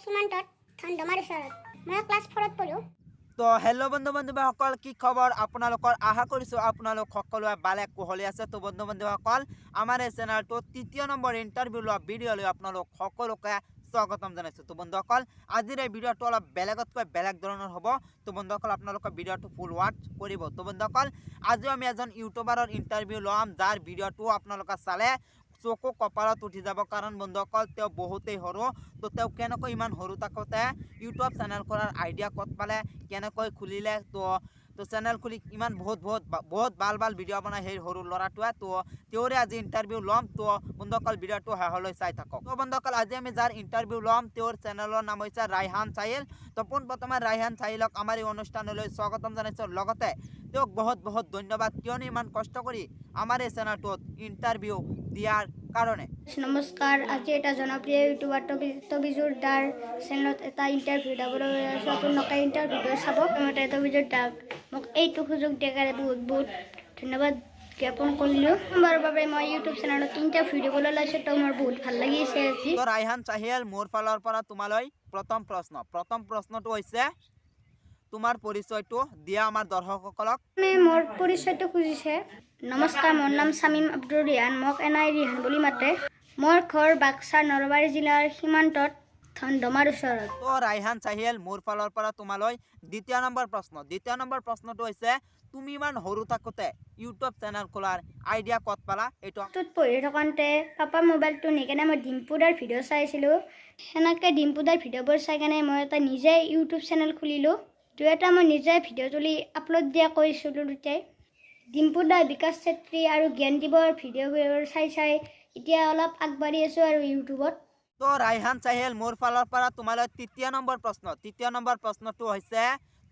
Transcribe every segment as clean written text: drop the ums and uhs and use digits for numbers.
সীমান্তত ধন্দমাৰ ওচৰত মই ক্লাছ 4ত পঢ়ো। তো হেল্ল' বন্ধু বান্ধৱীসকল, কি খবৰ আপোনালোকৰ? আশা কৰিছোঁ আপোনালোক সকলোৱে ভালে কুশলে আছে। তো বন্ধু বান্ধৱীসকল, আমাৰ এই চেনেলটোত 3য় নম্বৰ ইণ্টাৰভিউ লোৱা ভিডিঅ' লৈ আপোনালোক সকলোকে স্বাগতম জনাইছোঁ। তো বন্ধুসকল, আজিৰ এই ভিডিঅ'টো অলপ বেলেগতকৈ বেলেগ ধৰণৰ হ'ব। তো বন্ধুসকল, আপোনালোকে ভিডিঅ'টো ফুল ৱাচ কৰিব। তো বন্ধুসকল, আজিও আমি এজন ইউটিউবাৰৰ ইণ্টাৰভিউ ল'ম, যাৰ ভিডিঅ'টো আপোনালোকে চালে চকু কপালত উঠি যাব। কাৰণ বন্ধুসকল, তেওঁ বহুতেই সৰু। তো তেওঁ কেনেকৈ ইমান সৰু থাকোঁতে ইউটিউব চেনেল কৰাৰ আইডিয়া ক'ত পালে, কেনেকৈ খুলিলে, তো চেনেল খুলি ইমান বহুত ভাল ভিডিঅ' বনায় সেই সৰু ল'ৰাটোৱে। তো তেওঁৰে আজি ইণ্টাৰভিউ ল'ম। তো বন্ধুসকল, ভিডিঅ'টো শেষলৈ চাই থাকক। তো বন্ধুসকল, আজি আমি যাৰ ইণ্টাৰভিউ ল'ম তেওঁৰ চেনেলৰ নাম হৈছে ৰাইহান চাহিল। তো পোনপ্ৰথমে ৰাইহান চাহিলক আমাৰ এই অনুষ্ঠানলৈ স্বাগতম জনাইছোঁ। লগতে তেওঁক বহুত ধন্যবাদ, কিয়নো ইমান কষ্ট কৰি আমাৰ এই চেনেলটোত ইণ্টাৰভিউ দিয়াৰ কাৰণে। নমস্কাৰ, আজি এটা জনপ্ৰিয় ইউটিউবাৰ তবিজুৰ দাৰ চেনেলত এটা ইণ্টাৰভিউ দিবলৈ আছোঁ। আপোনালোকে ইণ্টাৰভিউটো চাব। প্ৰথমতে তবিজুৰ দাক মোক এইটো সুযোগ দিয়াৰ কাৰণে বহুত ধন্যবাদ জ্ঞাপন কৰিলোঁ। প্ৰথমবাৰৰ বাবে মই ইউটিউব চেনেলত ইণ্টাৰভিউ দিবলৈ ওলাইছোঁ, তো মোৰ বহুত ভাল লাগিছে আজি। তো ৰাইহান চাহিল, মোৰ ফালৰ পৰা তোমালৈ প্ৰথম প্ৰশ্নটো হৈছে তোমাৰ পৰিচয়টো দিয়া আমাৰ দৰ্শকসকলক। মোৰ পৰিচয়টো খুজিছে। নমস্কাৰ, মোৰ নাম শামীম আব্দুৰ ৰিহান, মোক এনাই ৰিহান বুলি মাতে। মোৰ ঘৰ বাক্সাৰ নলবাৰী জিলাৰ সীমান্তত ধন্দমাৰ ওচৰত। তো ৰাইহান চাহিল, মোৰ ফালৰ পৰা তোমালৈ দ্বিতীয় নম্বৰ প্ৰশ্নটো হৈছে তুমি ইমান সৰু থাকোঁতে ইউটিউব চেনেল খোলাৰ আইডিয়া ক'ত পালা? এইটো পঢ়ি থাকোঁতে পাপাৰ মোবাইলটো নি কেনে মই ডিম্পুদাৰ ভিডিঅ' চাইছিলোঁ। সেনেকৈ ডিম্পুদাৰ ভিডিঅ'বোৰ চাই কেনে মই এটা নিজে ইউটিউব চেনেল খুলিলোঁ। এটা মই নিজে ভিডিঅ' তুলি আপলোড দিয়া কৰিছিলোঁ। দুটাই ডিম্পুদা, বিকাশ চেত্ৰী আৰু জ্ঞানদীপৰ ভিডিঅ'বোৰ চাই এতিয়া অলপ আগবাঢ়ি আছোঁ আৰু ইউটিউবত। তো ৰাইহান চাহিল, মোৰ ফালৰ পৰা তোমালৈ তৃতীয় নম্বৰ প্ৰশ্নটো হৈছে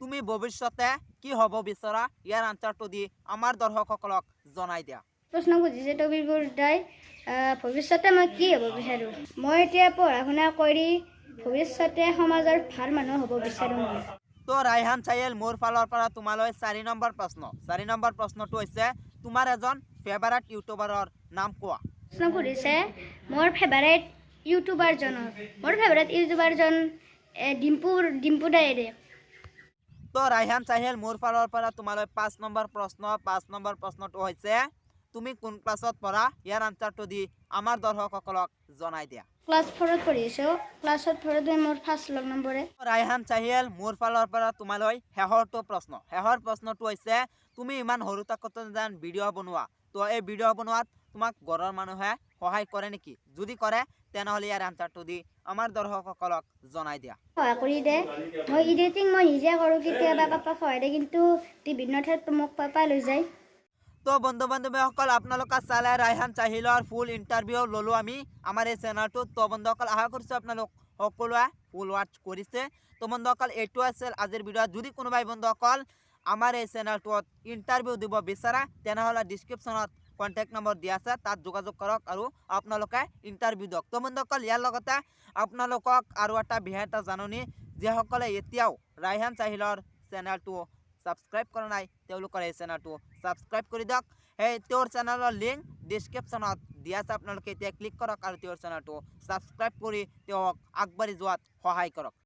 তুমি ভৱিষ্যতে কি হ'ব বিচৰা? ইয়াৰ আনচাৰটো দি আমাৰ দৰ্শকসকলক জনাই দিয়া। প্ৰশ্ন খুজিছে তবিজুৰ দাই, ভৱিষ্যতে মই কি হ'ব বিচাৰোঁ? মই এতিয়া পঢ়া শুনা কৰি ভৱিষ্যতে সমাজৰ ভাল মানুহ হ'ব বিচাৰোঁ মই। তো ৰাইহান চাহিল, মোৰ ফালৰ পৰা তোমালৈ 4 নম্বৰ প্ৰশ্নটো হৈছে তোমাৰ এজন ফেভাৰেট ইউটিউবাৰৰ নাম কোৱা। প্ৰশ্ন কৰিছে মোৰ ফেভাৰেট ইউটিউবাৰজন ডিম্পু দাইৰে। তো ৰাইহান চাহিল, মোৰ ফালৰ পৰা তোমালৈ 5 নম্বৰ প্ৰশ্নটো হৈছে তুমি কোন ক্লাছত পঢ়া? ইয়াৰ আনচাৰটো দি আমাৰ দৰ্শকসকলক জনাই দিয়া। ক্লাছ 4ত পঢ়িছোঁ। ক্লাছত 4ত মোৰ ফাৰ্ষ্ট লগ নম্বৰে। ৰাইহান চাহিল, মোৰ ফালৰ পৰা তোমালৈ শেষৰ প্ৰশ্নটো হৈছে তুমি ইমান সৰু থাকোঁতে যেন ভিডিঅ' বনোৱা, তো এই ভিডিঅ' বনোৱাত তোমাক ঘৰৰ মানুহে সহায় কৰে নেকি? যদি কৰে তেনেহ'লে ইয়াৰ আনচাৰটো দি আমাৰ দৰ্শকসকলক জনাই দিয়া। সহায় কৰি দে। মই এডিটিং নিজে কৰোঁ, কেতিয়াবা পাপাক সহায় দিয়ে, কিন্তু বিভিন্ন ঠাইত মোক পাপাই লৈ যায়। তো বন্ধু বান্ধৱীসকল, আপোনালোকে চালে ৰাইহান চাহিলৰ ফুল ইণ্টাৰভিউ ল'লোঁ আমি আমাৰ এই চেনেলটোত। তো বন্ধুসকল, আশা কৰিছোঁ আপোনালোক সকলোৱে ফুল ৱাচ কৰিছে। তো বন্ধুসকল, এইটো আছিল আজিৰ ভিডিঅ'। যদি কোনোবাই বন্ধুসকল আমাৰ এই চেনেলটোত ইণ্টাৰভিউ দিব বিচাৰে তেনেহ'লে ডিছক্ৰিপশ্যনত কণ্টেক্ট নম্বৰ দিয়া আছে, তাত যোগাযোগ কৰক আৰু আপোনালোকে ইণ্টাৰভিউ দিয়ক। তো বন্ধুসকল, ইয়াৰ লগতে আপোনালোকক আৰু এটা বিশেষ এটা জাননী, যিসকলে এতিয়াও ৰাইহান চাহিলৰ চেনেলটো ছাবস্ক্ৰাইব কৰা নাই তেওঁলোকৰ এই চেনেলটো ছাবস্ক্ৰাইব কৰি দিয়ক। তেওঁৰ চেনেলৰ লিংক ডিছক্ৰিপশ্যনত দিয়া আছে, আপোনালোকে এতিয়া ক্লিক কৰক আৰু তেওঁৰ চেনেলটো ছাবস্ক্ৰাইব কৰি তেওঁক আগবাঢ়ি যোৱাত সহায় কৰক।